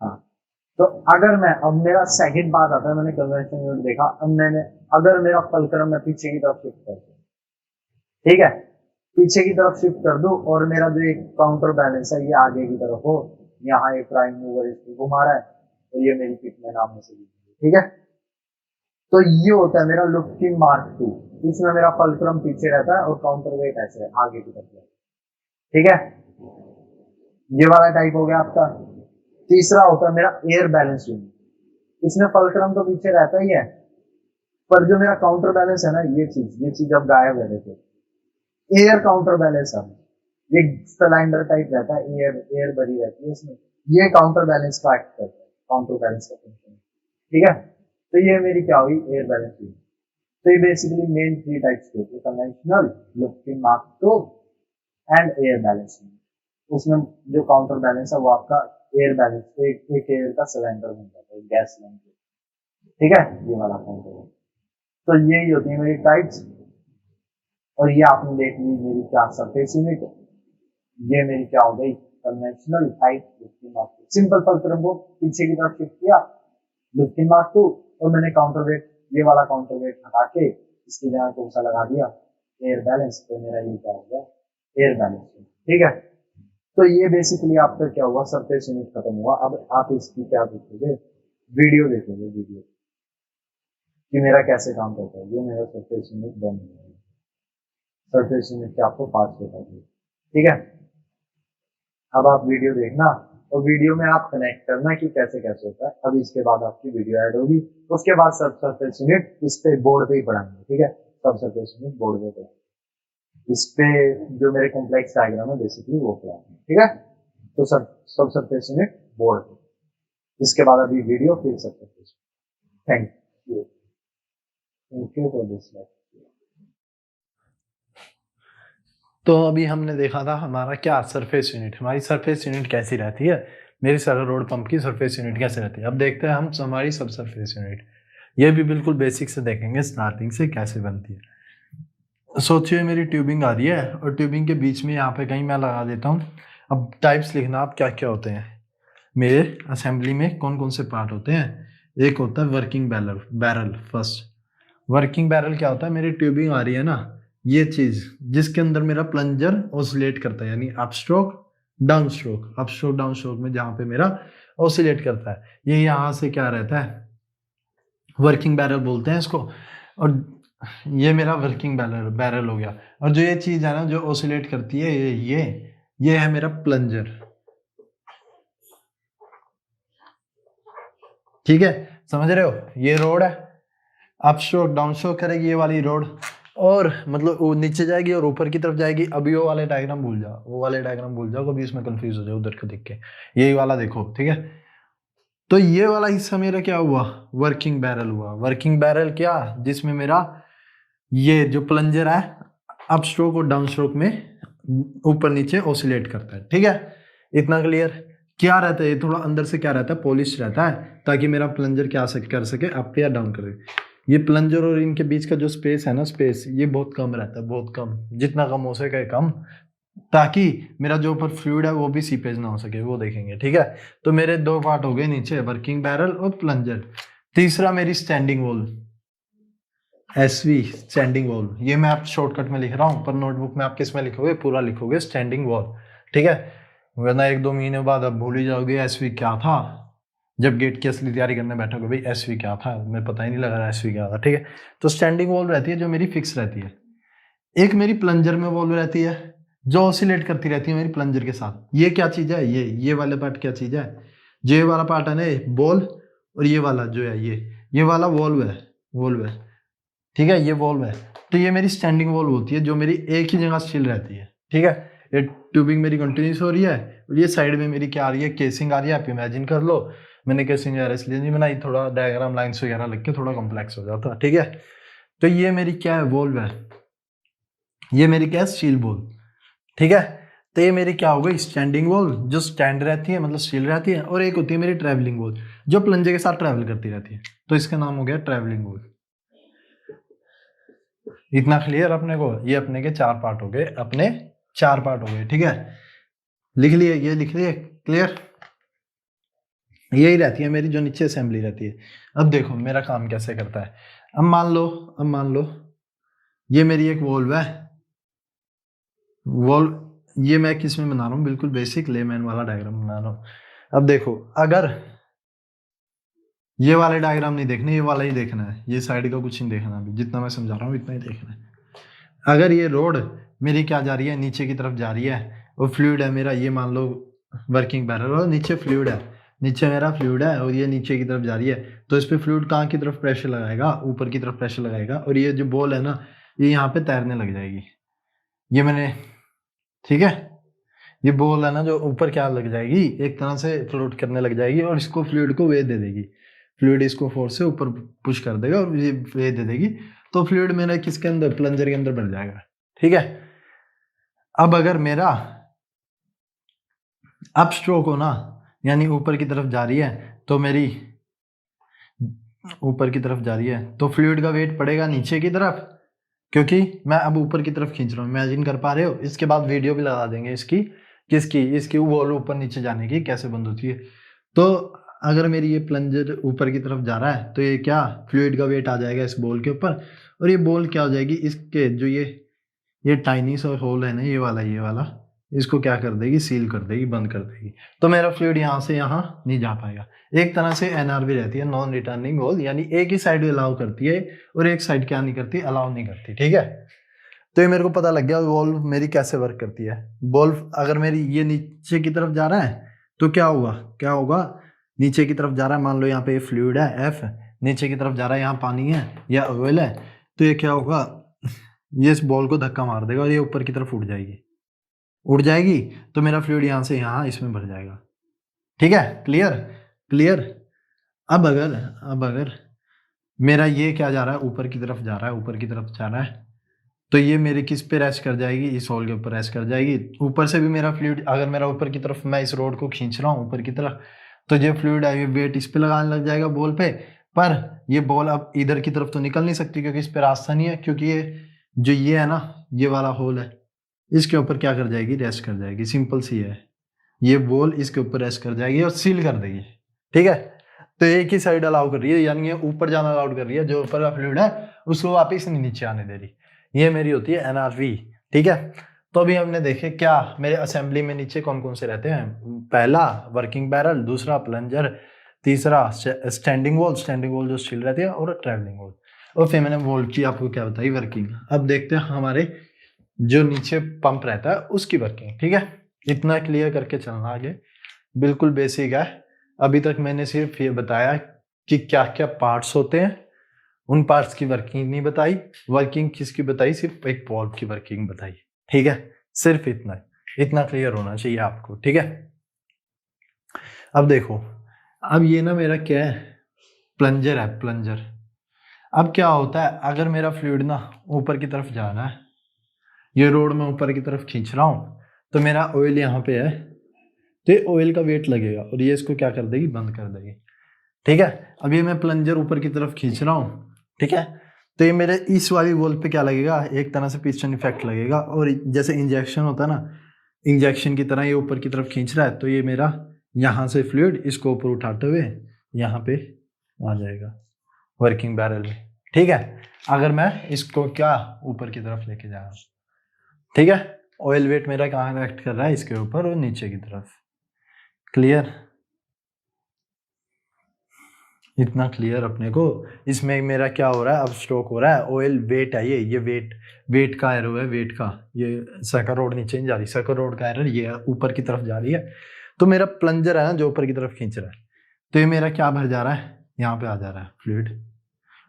हाँ। तो अगर मैं अब मेरा सेकंड बात आता है, मैंने कन्वेंशनल यूनिट देखा, अब मैंने अगर मेरा फलक्रम मैं पीछे की तरफ शिफ्ट कर दूं, ठीक है, पीछे की तरफ शिफ्ट कर दूं और मेरा जो एक काउंटर बैलेंस है ये आगे की तरफ हो, यहाँ एक प्राइम मूवर इसको घुमा रहा है, तो ये मेरी पिट में नाम से, ठीक है। तो ये होता है मेरा लुफ्टिंग मार्क 2, इसमें मेरा फलक्रम पीछे रहता है और काउंटर वेट ऐसे है आगे की तरफ, ठीक है। ये वाला टाइप हो गया आपका। तीसरा होता है मेरा एयर बैलेंस यूनिट, इसमें फलक्रम तो पीछे रहता ही है, पर जो मेरा काउंटर बैलेंस है ना, ये चीज अब गायब है, देखो एयर काउंटर बैलेंस है, ये सिलेंडर टाइप रहता है, एयर एयर भरी रहती है इसमें, ये काउंटर बैलेंस का एक्ट करता है, काउंटर बैलेंस का फंक्शन, ठीक है। तो ये मेरी क्या हुई, एयर बैलेंस यूनिट। तो ये बेसिकली मेन 3 टाइप्स के होते हैं, conventional, luffing mark 2 and air balance unit. उसमें जो काउंटर बैलेंस है वो आपका एयर बैलेंस, एक एयर का सिलेंडर बन जाता है, गैस सिलेंडर, ठीक है, ये वाला काउंटर। तो यही होती है मेरी टाइप्स, और ये आपने देख ली मेरी क्या सरफेस यूनिट, ये मेरी क्या हो गई conventional type luffing mark 2। Simple fulcrum को पीछे की तरफ शिफ्ट किया, लुफ्टिंग मार्क 2, और मैंने काउंटर वेट, ये वाला काउंटर वेट हटा के इसकी जगह कौन सा लगा दिया, एयर बैलेंस, तो मेरा ये क्या हो गया, एयर बैलेंस। ठीक है, तो ये बेसिकली आपका क्या हुआ, सरफेस यूनिट खत्म हुआ। अब आप इसकी क्या देखोगे, वीडियो देखोगे, वीडियो कि मेरा कैसे काम करता है। ये मेरा सरफेस यूनिट बन गया है, सरफेस यूनिट के आपको पार्ट्स बता दिए। ठीक है, अब आप वीडियो देखना और वीडियो में आप कनेक्ट करना कि कैसे कैसे होता है। अब इसके बाद आपकी वीडियो ऐड होगी, उसके बाद सब सरफेस यूनिट इस पे बोर्ड पे ही पढ़ाएंगे। ठीक है, सब सरफेस यूनिट बोर्ड पे पढ़ाएंगे, इस पे जो मेरे कॉम्प्लेक्स डायग्राम है बेसिकली वो पढ़ाएंगे। ठीक है, तो सब सरफेस यूनिट बोर्ड पे, इसके बाद अभी वीडियो, फिर सब surface. Thank you, thank you for this. तो अभी हमने देखा था हमारा क्या सरफेस यूनिट, हमारी सरफेस यूनिट कैसी रहती है, मेरी सगर रोड पंप की सरफेस यूनिट कैसे रहती है। अब देखते हैं हम हमारी सब सरफेस यूनिट, ये भी बिल्कुल बेसिक से देखेंगे स्टार्टिंग से कैसे बनती है। सोचिए मेरी ट्यूबिंग आ रही है और ट्यूबिंग के बीच में यहाँ पे कहीं मैं लगा देता हूँ। अब टाइप्स लिखना आप क्या क्या होते हैं, मेरे असेंबली में कौन कौन से पार्ट होते हैं। एक होता है working barrel. First working barrel क्या होता है, मेरी ट्यूबिंग आ रही है ना, ये चीज जिसके अंदर मेरा प्लंजर ऑसिलेट करता है, यानी अप स्ट्रोक डाउन स्ट्रोक में जहां पे मेरा ऑसिलेट करता है, ये यहां से क्या रहता है, वर्किंग बैरल बोलते हैं इसको। और ये मेरा वर्किंग बैरल हो गया। और जो ये चीज है ना जो ऑसिलेट करती है, ये है मेरा प्लंजर। ठीक है, समझ रहे हो, ये रोड है, अप स्ट्रोक डाउन स्ट्रोक करेगी ये वाली रोड, और मतलब वो नीचे जाएगी और ऊपर की तरफ जाएगी। अभी वो वाले डायग्राम भूल जाओ, वो वाले डायग्राम भूल जाओ, कभी इसमें कंफ्यूज हो जाओ उधर को देख के, यही वाला देखो। ठीक है, तो ये वाला हिस्सा मेरा क्या हुआ, वर्किंग बैरल हुआ। वर्किंग बैरल क्या, जिसमें मेरा ये जो प्लंजर है अप स्ट्रोक और डाउन स्ट्रोक में ऊपर नीचे ऑसिलेट करता है। ठीक है, इतना क्लियर। क्या रहता है, ये थोड़ा अंदर से क्या रहता है, पॉलिश रहता है, ताकि मेरा प्लंजर क्या कर सके, अप या डाउन करे। ये प्लंजर और इनके बीच का जो स्पेस है ना, स्पेस ये बहुत कम रहता है, बहुत कम, जितना कम हो सके कम, ताकि मेरा जो ऊपर फ्लूइड है वो भी सीपेज ना हो सके, वो देखेंगे। ठीक है, तो मेरे दो पार्ट हो गए नीचे, वर्किंग बैरल और प्लंजर। तीसरा मेरी standing wall, SV standing wall, ये मैं आप शॉर्टकट में लिख रहा हूँ, पर नोटबुक में आप किस में लिखोगे, पूरा लिखोगे स्टैंडिंग वॉल। ठीक है, वरना 1-2 महीने बाद अब भूल ही जाओगे एसवी क्या था, जब गेट की असली तैयारी करने बैठोगे, भाई एसवी क्या था, मैं पता ही नहीं लगा रहा एसवी क्या था। ठीक है, तो स्टैंडिंग वॉल रहती है जो मेरी फिक्स रहती है। एक मेरी प्लंजर में वॉल्व रहती है जो ऑसिलेट करती रहती है मेरी प्लंजर के साथ। ये क्या चीज है, ये वाला पार्ट क्या चीज है, जो ये वाला पार्ट है ना बॉल, और ये वाला जो है ये वाला वॉल्व है। ठीक है, ये वॉल्व है, तो ये मेरी स्टैंडिंग वॉल्व होती है जो मेरी एक ही जगह स्टिल रहती है। ठीक है, ये ट्यूबिंग मेरी कंटिन्यूस हो रही है, और ये साइड में मेरी क्या आ रही है, केसिंग आ रही है। आप इमेजिन कर लो, मैंने केसिंग इसलिए नहीं बनाई, थोड़ा डायग्राम लाइन्स वगैरह लिख के थोड़ा कॉम्प्लेक्स हो जाता। ठीक है, तो ये मेरी क्या है, वॉल्व है, ये मेरी क्या है, स्टील बॉल। ठीक है, तो ये मेरी क्या हो गई, स्टैंडिंग वॉल जो स्टैंड रहती है, मतलब स्टील रहती है, और एक होती है मेरी ट्रैवलिंग वॉल जो प्लंजर के साथ ट्रैवल करती रहती है, तो इसका नाम हो गया ट्रैवलिंग वॉल। इतना क्लियर अपने को, ये अपने के 4 पार्ट हो गए, अपने 4 पार्ट हो गए। ठीक है, लिख लिए, ये लिख लिए, क्लियर। यही रहती है मेरी जो नीचे असेंबली रहती है। अब देखो मेरा काम कैसे करता है। अब मान लो ये मेरी एक वॉल्व है, वॉल्व ये मैं किस में बना रहा हूँ, बिल्कुल बेसिक लेमैन वाला डायग्राम बना रहा हूँ। अब देखो, अगर ये वाले डायग्राम नहीं देखने, ये वाला ही देखना है, ये साइड का कुछ नहीं देखना, अभी जितना मैं समझा रहा हूँ इतना ही देखना है। अगर ये रोड मेरी क्या जा रही है, नीचे की तरफ जा रही है, और फ्लूइड है मेरा, ये मान लो वर्किंग बैरल, और नीचे फ्लूइड है, नीचे मेरा फ्लूइड है, और ये नीचे की तरफ जा रही है, तो इस पर फ्लूइड कहाँ की तरफ प्रेशर लगाएगा, ऊपर की तरफ प्रेशर लगाएगा, और ये जो बॉल है ना, ये यहाँ पे तैरने लग जाएगी। ये मैंने, ठीक है, ये बॉल है ना जो ऊपर क्या लग जाएगी, एक तरह से फ्लोट करने लग जाएगी, और इसको फ्लूइड को वे दे देगी, फ्लूइड इसको फोर्स से ऊपर पुश कर देगा और ये वे दे देगी, तो फ्लूइड मेरा किसके अंदर, प्लंजर के अंदर बढ़ जाएगा। ठीक है, अब अगर मेरा अप स्ट्रोक हो ना, यानी ऊपर की तरफ जा रही है, तो मेरी ऊपर की तरफ जा रही है, तो फ्लूइड का वेट पड़ेगा नीचे की तरफ, क्योंकि मैं अब ऊपर की तरफ खींच रहा हूँ, इमेजिन कर पा रहे हो। इसके बाद वीडियो भी लगा देंगे इसकी, किसकी, इसकी वॉल ऊपर नीचे जाने की कैसे बंद होती है। तो अगर मेरी ये प्लंजर ऊपर की तरफ जा रहा है तो ये क्या फ्लूइड का वेट आ जाएगा इस बॉल के ऊपर, और ये बॉल क्या हो जाएगी, इसके जो ये टाइनी सा होल है ना, ये वाला इसको क्या कर देगी, सील कर देगी, बंद कर देगी। तो मेरा फ्लूइड यहाँ से यहाँ नहीं जा पाएगा। एक तरह से एनआरवी रहती है, नॉन रिटर्निंग वॉल, यानी एक ही साइड अलाउ करती है और एक साइड क्या नहीं करती, अलाउ नहीं करती। ठीक है, तो ये मेरे को पता लग गया वॉल्व मेरी कैसे वर्क करती है। वॉल्व अगर मेरी ये नीचे की तरफ जा रहा है तो क्या होगा, नीचे की तरफ जा रहा है, मान लो यहाँ पे फ्लूइड है एफ, नीचे की तरफ जा रहा है, यहाँ पानी है या ऑयल है, तो ये क्या होगा, ये इस बॉल को धक्का मार देगा और ये ऊपर की तरफ उड़ जाएगी, तो मेरा फ्लूइड यहाँ से यहाँ इसमें भर जाएगा। ठीक है, क्लियर। अब अगर मेरा ये क्या जा रहा है, ऊपर की तरफ जा रहा है, तो ये मेरे किस पे रेस्ट कर जाएगी, इस होल के ऊपर रेस्ट कर जाएगी। ऊपर से भी मेरा फ्लूइड, अगर मेरा ऊपर की तरफ मैं इस रोड को खींच रहा हूँ ऊपर की तरफ, तो ये फ्लूइड है, ये वेट इस पे लगाने लग जाएगा बॉल पे, पर ये बॉल अब इधर की तरफ तो निकल नहीं सकती क्योंकि इस पे रास्ता नहीं है, क्योंकि ये है ना, ये वाला होल है, इसके ऊपर क्या कर जाएगी, रेस्ट कर जाएगी। सिंपल सी है, ये बॉल इसके ऊपर रेस्ट कर जाएगी और सील कर देगी। ठीक है, तो एक ही साइड अलाउ कर रही है, यानी ये ऊपर जाना अलाउड कर रही है, जो ऊपर का फ्लूइड है उसको वापस नहीं नीचे आने दे रही। ये मेरी होती है एनआरवी। ठीक है, तो अभी हमने देखे क्या मेरे असेंबली में नीचे कौन कौन से रहते हैं, पहला वर्किंग बैरल, दूसरा प्लंजर, तीसरा स्टैंडिंग वॉल जो स्टील रहती है, और ट्रैवलिंग वॉल। और फिर मैंने वॉल की आपको क्या बताई, वर्किंग। अब देखते हैं हमारे जो नीचे पंप रहता है उसकी वर्किंग। ठीक है, इतना क्लियर करके चलना आगे, बिल्कुल बेसिक है। अभी तक मैंने सिर्फ ये बताया कि क्या क्या पार्ट्स होते हैं, उन पार्ट्स की वर्किंग नहीं बताई। वर्किंग किसकी बताई, सिर्फ एक वॉल्व की वर्किंग बताई। ठीक है, सिर्फ इतना क्लियर होना चाहिए आपको। ठीक है, अब देखो, अब ये ना मेरा क्या है, प्लंजर है, प्लंजर। अब क्या होता है, अगर मेरा फ्लूइड ना ऊपर की तरफ जाना है, ये रोड में ऊपर की तरफ खींच रहा हूँ, तो मेरा ऑयल यहाँ पे है, तो ये ऑयल का वेट लगेगा और ये इसको क्या कर देगी, बंद कर देगी। ठीक है, अब ये मैं प्लंजर ऊपर की तरफ खींच रहा हूँ, ठीक है, तो ये मेरे इस वाली वॉल पे क्या लगेगा, एक तरह से पिस्टन इफेक्ट लगेगा, और जैसे इंजेक्शन होता है ना, इंजेक्शन की तरह ये ऊपर की तरफ खींच रहा है, तो ये मेरा यहाँ से फ्लूइड इसको ऊपर उठाते हुए यहाँ पे आ जाएगा वर्किंग बैरल में। ठीक है, अगर मैं इसको क्या ऊपर की तरफ लेके जा रहा हूँ। ठीक है, ऑयल वेट मेरा कहाँ एक्ट कर रहा है, इसके ऊपर और नीचे की तरफ। क्लियर, इतना क्लियर अपने को। इसमें मेरा क्या हो रहा है, अब स्ट्रोक हो रहा है, ऑयल वेट है, ये वेट का एरो है, वेट का, ये सर्कल रोड नीचे नहीं जा रही, सर्कल रोड का एरर ये ऊपर की तरफ जा रही है, तो मेरा प्लंजर है ना जो ऊपर की तरफ खींच रहा है, तो ये मेरा क्या भर जा रहा है, यहाँ पे आ जा रहा है फ्लूइड,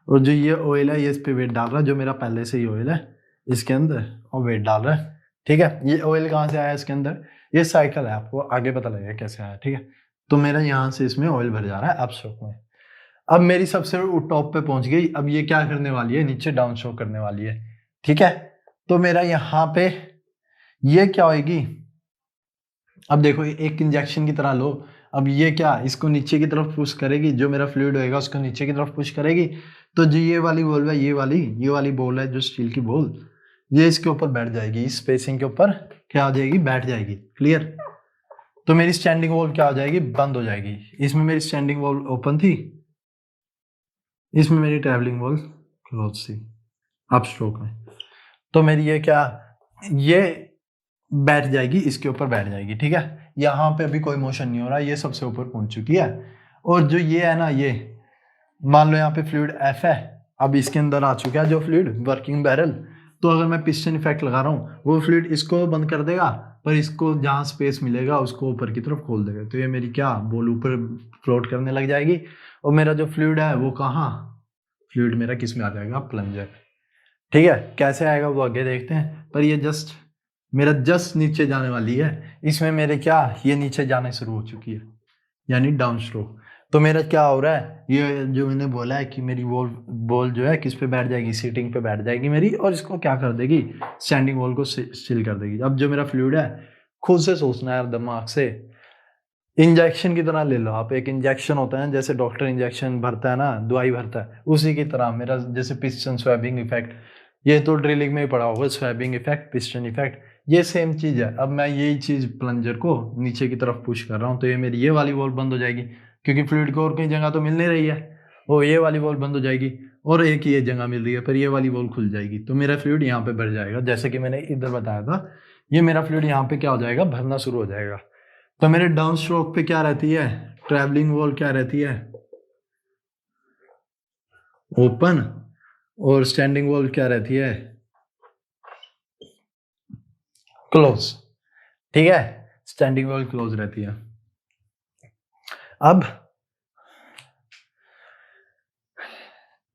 और जो ये ऑयल है ये इस पे वेट डाल रहा है, जो मेरा पहले से ही ऑयल है इसके अंदर, और वेट डाल रहा है। ठीक है, ये ऑयल कहाँ से आया इसके अंदर, ये साइकिल है, आपको आगे पता लगेगा कैसे आया। ठीक है, तो मेरा यहाँ से इसमें ऑयल भर जा रहा है अप स्ट्रोक में। अब मेरी सबसे टॉप पे पहुंच गई, अब ये क्या करने वाली है, नीचे डाउन स्ट्रोक करने वाली है। ठीक है, तो मेरा यहाँ पे ये क्या होगी, अब देखो एक इंजेक्शन की तरह लो, अब ये क्या इसको नीचे की तरफ पुश करेगी, जो मेरा फ्लूइड होएगा उसको नीचे की तरफ पुश करेगी, तो जो ये वाली बॉल है, ये वाली बॉल है जो स्टील की बॉल, ये इसके ऊपर बैठ जाएगी, इस स्पेसिंग के ऊपर क्या आ जाएगी, बैठ जाएगी। क्लियर, तो मेरी स्टैंडिंग वॉल क्या हो जाएगी, बंद हो जाएगी। इसमें मेरी स्टैंडिंग वॉल ओपन थी, इसमें मेरी ट्रैवलिंग वॉल क्लोज थी अप स्ट्रोक में, तो मेरी ये क्या, ये बैठ जाएगी, इसके ऊपर बैठ जाएगी। ठीक है, यहाँ पे अभी कोई मोशन नहीं हो रहा, ये सबसे ऊपर पहुंच चुकी है, और जो ये है ना, ये मान लो यहाँ पे फ्लूइड एफ है, अब इसके अंदर आ चुका है जो फ्लूइड वर्किंग बैरल, तो अगर मैं पिस्टन इफेक्ट लगा रहा हूँ, वो फ्लूइड इसको बंद कर देगा, पर इसको जहाँ स्पेस मिलेगा उसको ऊपर की तरफ खोल देगा, तो ये मेरी क्या बॉल ऊपर फ्लोट करने लग जाएगी, और मेरा जो फ्लूइड है वो कहाँ, फ्लूइड मेरा किस में आ जाएगा, प्लंजर। ठीक है, कैसे आएगा वो आगे देखते हैं, पर ये जस्ट नीचे जाने वाली है, इसमें मेरे क्या, ये नीचे जाने शुरू हो चुकी है, यानी डाउन स्ट्रोक। तो मेरा क्या हो रहा है, ये जो मैंने बोला है कि मेरी बॉल जो है किस पे बैठ जाएगी, सीटिंग पे बैठ जाएगी मेरी, और इसको क्या कर देगी, स्टैंडिंग वॉल को स्टिल कर देगी। अब जो मेरा फ्लूइड है, खुद से सोचना है दिमाग से, इंजेक्शन की तरह ले लो आप, एक इंजेक्शन होता है जैसे डॉक्टर इंजेक्शन भरता है ना, दवाई भरता है, उसी की तरह मेरा जैसे पिस्टन स्वैबिंग इफेक्ट, ये तो ड्रिलिंग में ही पढ़ा होगा, स्वैबिंग इफेक्ट, पिस्टन इफेक्ट, ये सेम चीज है। अब मैं यही चीज प्लंजर को नीचे की तरफ पुश कर रहा हूँ, तो ये मेरी ये वाली वॉल बंद हो जाएगी, क्योंकि फ्लूइड को और कहीं जगह तो मिल नहीं रही है, वो ये वाली वॉल बंद हो जाएगी और एक ही ये जगह मिल रही है, फिर ये वाली वॉल खुल जाएगी, तो मेरा फ्लूइड यहाँ पे भर जाएगा। जैसे कि मैंने इधर बताया था, ये मेरा फ्लूइड यहाँ पे क्या हो जाएगा, भरना शुरू हो जाएगा। तो मेरे डाउन स्ट्रोक पे क्या रहती है, ट्रैवलिंग वॉल क्या रहती है, ओपन, और स्टैंडिंग वॉल क्या रहती है, क्लोज। ठीक है, स्टैंडिंग वॉल क्लोज रहती है। अब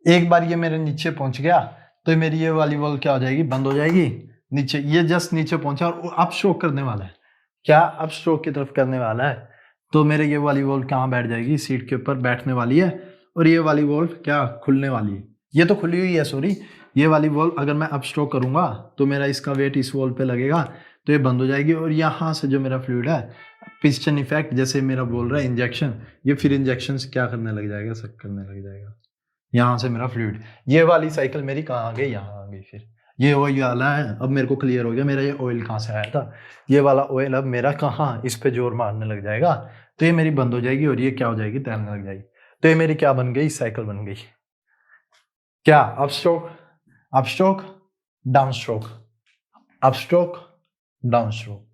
एक बार ये मेरे नीचे पहुंच गया तो मेरी ये वाली वॉल क्या हो जाएगी, बंद हो जाएगी। नीचे, ये जस्ट नीचे पहुंचा और अब स्ट्रोक करने वाला है, क्या अब स्ट्रोक की तरफ करने वाला है, तो मेरे ये वाली वॉल कहाँ बैठ जाएगी, सीट के ऊपर बैठने वाली है, और ये वाली वॉल क्या खुलने वाली है, ये तो खुली हुई है सॉरी, ये वाली वॉल अगर मैं अब स्ट्रोक करूंगा तो मेरा इसका वेट इस वॉल पे लगेगा तो ये बंद हो जाएगी, और यहाँ से जो मेरा फ्लूइड है, पिस्टन इफेक्ट जैसे मेरा बोल रहा है इंजेक्शन, ये फिर इंजेक्शन से क्या करने लग जाएगा, सक करने लग जाएगा, यहाँ से मेरा फ्लूइड, ये वाली साइकिल मेरी कहाँ आ गई, यहाँ आ गई। फिर ये ऑयल वाला है, अब मेरे को क्लियर हो गया मेरा ये ऑयल कहाँ से आया था, ये वाला ऑयल अब मेरा कहाँ, इस पे जोर मारने लग जाएगा, तो ये मेरी बंद हो जाएगी और ये क्या हो जाएगी, तैरने लग जाएगी। तो ये मेरी क्या बन गई, साइकिल बन गई। क्या, up stroke, up stroke, down stroke, up stroke, down stroke,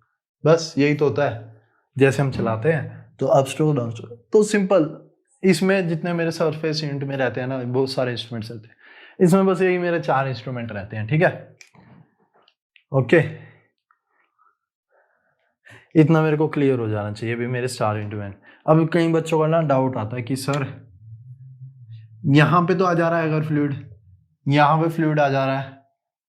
बस यही तो होता है जैसे हम चलाते हैं, तो अप स्ट्रोक डाउन स्ट्रोक, तो सिंपल। इसमें जितने मेरे सरफेस यूनिट में रहते हैं ना, बहुत सारे इंस्ट्रूमेंट्स रहते हैं, इसमें बस यही मेरे 4 इंस्ट्रूमेंट रहते हैं। ठीक है, ओके, इतना मेरे को क्लियर हो जाना चाहिए भी मेरे 4 इंस्ट्रूमेंट। अब कई बच्चों का ना डाउट आता है कि सर यहाँ पे तो आ जा रहा है, अगर फ्लूइड यहाँ पे फ्लूइड आ जा रहा है,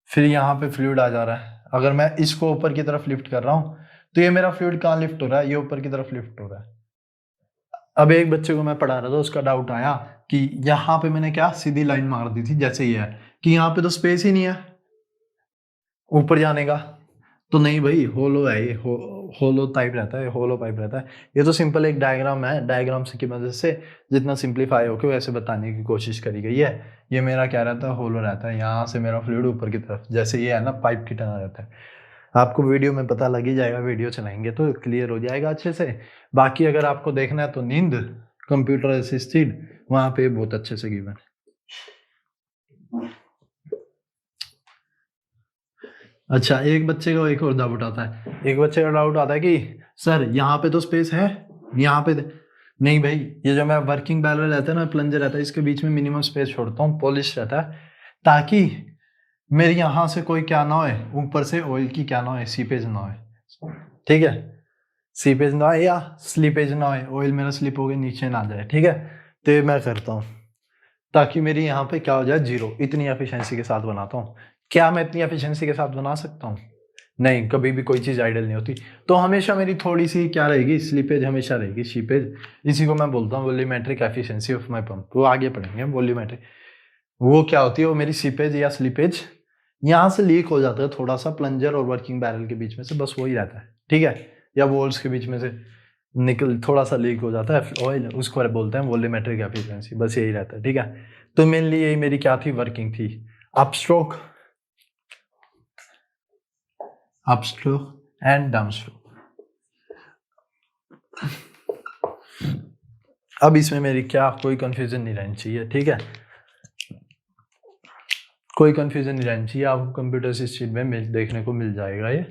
फिर यहाँ पे फ्लूइड आ जा रहा है, अगर मैं इसको ऊपर की तरफ लिफ्ट कर रहा हूँ तो ये मेरा फ्लूइड कहाँ लिफ्ट हो रहा है, ये ऊपर की तरफ लिफ्ट हो रहा है। अब एक बच्चे को मैं पढ़ा रहा था, उसका डाउट आया कि यहाँ पे मैंने क्या सीधी लाइन मार दी थी, जैसे ये है कि यहाँ पे तो स्पेस ही नहीं है ऊपर जाने का, तो नहीं भाई, होलो है ये, होलो टाइप रहता है, होलो पाइप रहता है। ये तो सिंपल एक डायग्राम है, डायग्राम से की मदद से जितना सिंप्लीफाई होकर वैसे बताने की कोशिश करी गई है। ये मेरा क्या रहता है, होलो रहता है, यहाँ से मेरा फ्लूइड ऊपर की तरफ, जैसे ये है ना पाइप की तरह रहता है। आपको वीडियो में पता लग ही जाएगा, वीडियो चलाएंगे तो क्लियर हो जाएगा अच्छे से। बाकी अगर आपको देखना है तो नींद कंप्यूटर असिस्टेड, वहाँ पे बहुत अच्छे से गिवन है। अच्छा, एक बच्चे का एक और डाउट आता है, एक बच्चे का डाउट आता है कि सर यहाँ पे तो स्पेस है, यहाँ पे नहीं भाई, ये जो मैं वर्किंग बैरल रहता है ना, प्लंजर रहता है, इसके बीच में मिनिमम स्पेस छोड़ता हूँ, पॉलिश रहता है, ताकि मेरे यहाँ से कोई क्या ना हो, ऊपर से ऑयल की क्या ना हो, सीपेज ना हो। ठीक है, सीपेज ना हो या स्लीपेज ना हो, ऑयल मेरा स्लिप हो गया नीचे ना जाए। ठीक है, तो ये मैं करता हूँ ताकि मेरी यहाँ पे क्या हो जाए, 0। इतनी एफिशिएंसी के साथ बनाता हूँ। क्या मैं इतनी एफिशिएंसी के साथ बना सकता हूँ? नहीं, कभी भी कोई चीज़ आइडल नहीं होती। तो हमेशा मेरी थोड़ी सी क्या रहेगी, स्लीपेज हमेशा रहेगी, शीपेज। इसी को मैं बोलता हूँ volumetric efficiency of my pump. वो आगे पढ़ेंगे वॉल्यूमेट्रिक। वो क्या होती है, वो मेरी सीपेज या स्लीपेज यहाँ से लीक हो जाता है थोड़ा सा प्लंजर और वर्किंग बैरल के बीच में से, बस वही रहता है। ठीक है, या वोल्स के बीच में से निकल थोड़ा सा लीक हो जाता है ऑयल, उसको बोलते हैं वॉल्यूमेट्रिक एफिशिएंसी, बस यही रहता है। ठीक है, तो मेनली यही मेरी क्या थी, वर्किंग थी। Up stroke and down stroke. अब इसमें मेरी क्या कोई कंफ्यूजन नहीं रहनी चाहिए। ठीक है, कोई कंफ्यूजन नहीं रहनी चाहिए। आपको कंप्यूटर सिस्टम में देखने को मिल जाएगा ये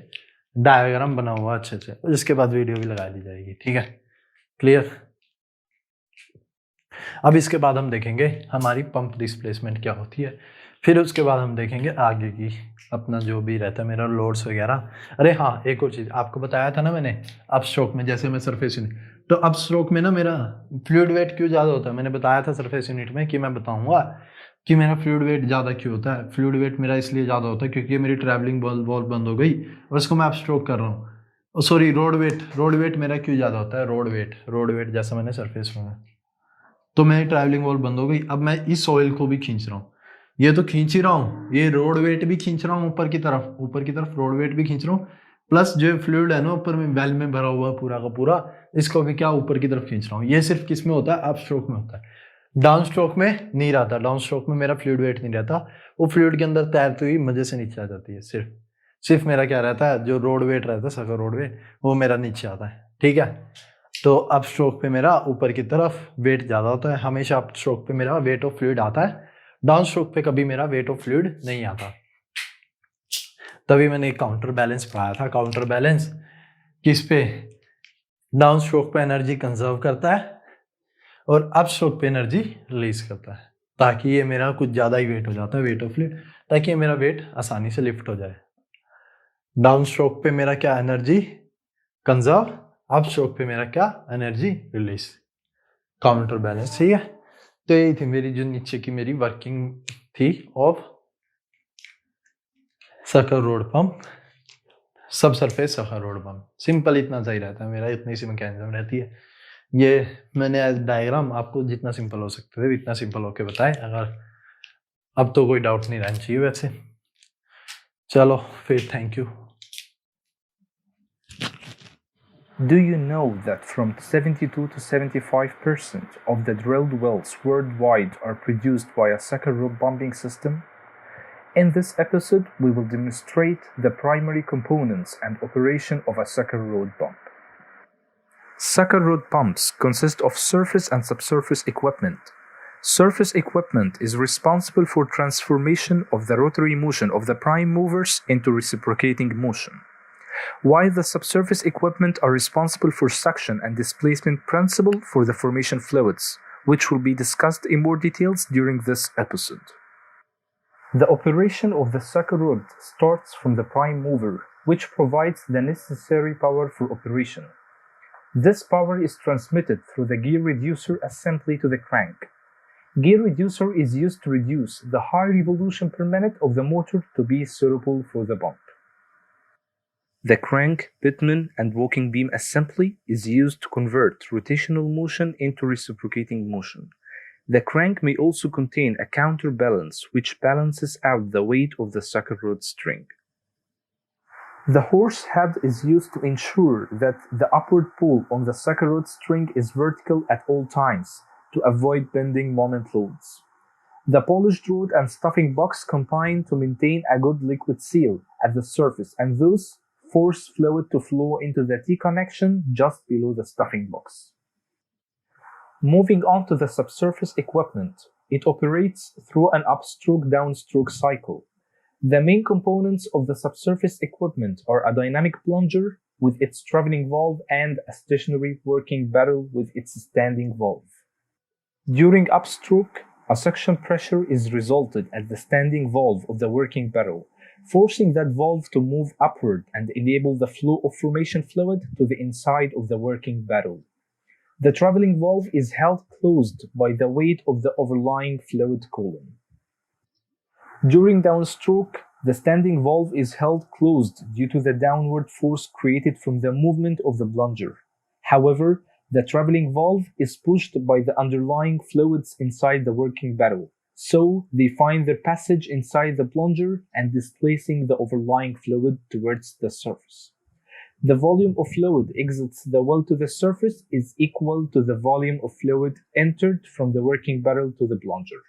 डायग्राम बना हुआ अच्छे से, इसके बाद वीडियो भी लगा दी जाएगी। ठीक है, क्लियर। अब इसके बाद हम देखेंगे हमारी पंप डिस्प्लेसमेंट क्या होती है, फिर उसके बाद हम देखेंगे आगे की अपना जो भी रहता है मेरा लोड्स वगैरह। अरे हाँ, एक और चीज़ आपको बताया था ना मैंने, अप स्ट्रोक में जैसे मैं सरफेस यूनिट, तो अप स्ट्रोक में ना मेरा फ्लूइड वेट क्यों ज़्यादा होता है, मैंने बताया था सरफेस यूनिट में कि मैं बताऊंगा कि मेरा फ्लूइड वेट ज़्यादा क्यों होता है। फ्लूइड वेट मेरा इसलिए ज़्यादा होता है क्योंकि मेरी ट्रैवलिंग वॉल्व बंद हो गई और इसको मैं अप स्ट्रोक कर रहा हूँ। सॉरी, रोड वेट मेरा क्यों ज़्यादा होता है, रोड वेट जैसा मैंने सरफेस में, तो मेरी ट्रैवलिंग वॉल बंद हो गई। अब मैं इस ऑयल को भी खींच रहा हूँ, ये तो खींच ही रहा हूँ, ये रोड वेट भी खींच रहा हूँ ऊपर की तरफ रोड वेट भी खींच रहा हूँ, प्लस जो फ्लूइड है ना ऊपर में वेल में भरा हुआ पूरा का पूरा, इसको भी क्या ऊपर की तरफ खींच रहा हूँ। ये सिर्फ किस में होता है, अप स्ट्रोक में होता है। डाउन स्ट्रोक में नहीं रहता, डाउन स्ट्रोक में मेरा फ्लूइड वेट नहीं रहता, वो फ्लूइड के अंदर तैरती हुई मजे से नीचे आ जाती है। सिर्फ मेरा क्या रहता है, जो रोड वेट रहता है, सका रोड वेट, वो मेरा नीचे आता है। ठीक है, तो अप स्ट्रोक पे मेरा ऊपर की तरफ वेट ज़्यादा होता है, हमेशा अप स्ट्रोक पे मेरा वेट ऑफ फ्लूइड आता है, डाउन स्ट्रोक पे कभी मेरा वेट ऑफ फ्लूइड नहीं आता। तभी मैंने एक काउंटर बैलेंस पढ़ाया था। काउंटर बैलेंस किस पे? डाउन स्ट्रोक पे एनर्जी कंजर्व करता है और अप स्ट्रोक पे एनर्जी रिलीज करता है, ताकि ये मेरा कुछ ज़्यादा ही वेट हो जाता है, वेट ऑफ फ्लूइड, ताकि ये मेरा वेट आसानी से लिफ्ट हो जाए। डाउन स्ट्रोक पे मेरा क्या? एनर्जी कंजर्व, अप स्ट्रोक पे मेरा क्या? Energy release, counter balance. ठीक है, तो यही थी मेरी जो नीचे की मेरी वर्किंग थी ऑफ सर्कल रोड पंप, सब surface circle road pump. Simple इतना सही रहता है मेरा, इतनी सी मैकेनिज्म रहती है। ये मैंने एज डायग्राम आपको जितना सिंपल हो सकते थे इतना सिंपल होके बताए। अगर अब तो कोई डाउट नहीं रहना चाहिए वैसे। चलो फिर, thank you. Do you know that from 72 to 75% of the drilled wells worldwide are produced by a sucker rod pumping system? In this episode, we will demonstrate the primary components and operation of a sucker rod pump. Sucker rod pumps consist of surface and subsurface equipment. Surface equipment is responsible for transformation of the rotary motion of the prime movers into reciprocating motion, while the subsurface equipment are responsible for suction and displacement principle for the formation fluids, which will be discussed in more details during this episode. The operation of the sucker rod starts from the prime mover, which provides the necessary power for operation. This power is transmitted through the gear reducer assembly to the crank. Gear reducer is used to reduce the high revolution per minute of the motor to be suitable for the pump. The crank, bitumen, and walking beam assembly is used to convert rotational motion into reciprocating motion. The crank may also contain a counterbalance which balances out the weight of the sucker rod string. The horse head is used to ensure that the upward pull on the sucker rod string is vertical at all times to avoid bending moment loads. The polished rod and stuffing box combine to maintain a good liquid seal at the surface, and thus force fluid to flow into the T-connection just below the stuffing box. Moving on to the subsurface equipment, it operates through an upstroke-downstroke cycle. The main components of the subsurface equipment are a dynamic plunger with its traveling valve and a stationary working barrel with its standing valve. During upstroke, a suction pressure is resulted at the standing valve of the working barrel, forcing that valve to move upward and enable the flow of formation fluid to the inside of the working barrel. The traveling valve is held closed by the weight of the overlying fluid column. During downstroke, the standing valve is held closed due to the downward force created from the movement of the plunger. However, the traveling valve is pushed by the underlying fluids inside the working barrel, so they find their passage inside the plunger and displacing the overlying fluid towards the surface. The volume of fluid exits the well to the surface is equal to the volume of fluid entered from the working barrel to the plunger.